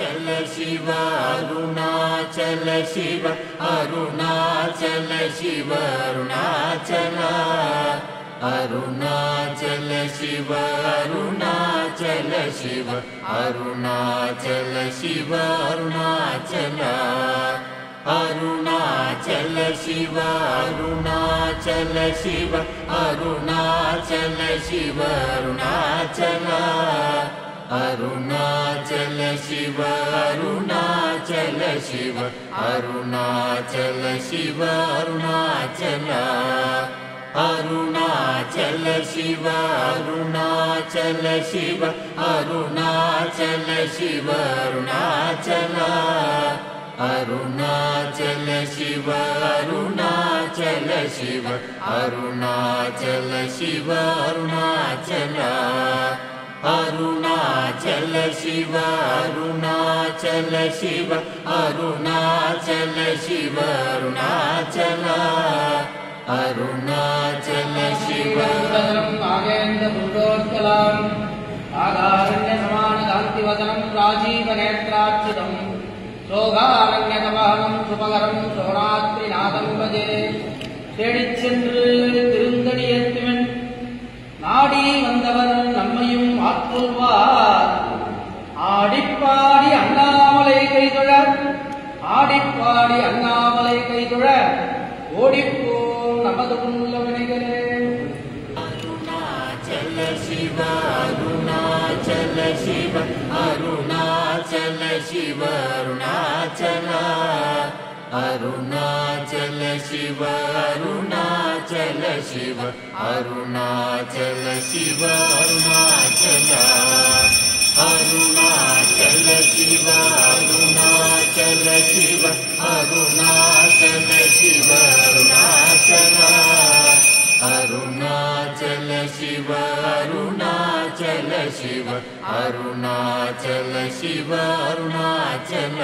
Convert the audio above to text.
अरुणाचल शिव अरुणाचल शिव अरुणाचल शिव अरुणाचल अरुणाचल शिव अरुणाचल शिव अरुणाचल शिव अरुणाचल अरुणाचल शिव अरुणाचल शिव अरुणाचल शिव अरुणाचल अरुणाचल शिव अरुणाचल शिव अरुणाचल शिव अरुणाचल अरुणाचल शिव अरुणाचल शिव अरुणाचल शिव अरुणाचल अरुणाचल शिव अरुणाचल शिव अरुणाचल शिव अरुणाचल अरुणाचल शिव अरुणाचल शिव अरुणाचल शिव अरुणाचल अरुणाचल शिव नागेन्द्रपुरोत्कलम् आगारण्यसमानकान्तिवदनं राजीवनेत्रार्चितम् சோகாரண்யகமகனம் சுபகரம் சோனாத்ரிநாதம் பஜே தேடிச் சென்று திருந்தடி ஏத்துவன் நாடி வந்தவர் நம்மையும் ஆற்றுவார் ஆடிப்பாடி அண்ணாமலை கைதொழ ஆடிப்பாடி அண்ணாமலை கைதொழ ஓடிப்போம் நமது உள்ளவனைகளே अरुणाचल शिव अरुणाचल शिव अरुणाचल शिव अरुणाचल अरुणाचल शिव अरुणाचल शिव अरुणाचल शिव अरुणाचल अरुणाचल शिव अरुणाचल शिव अरुणाचल शिव अरुणाचल अरुणाचल शिव अरुणाचल शिव अरुणाचल शिव अरुणाचल।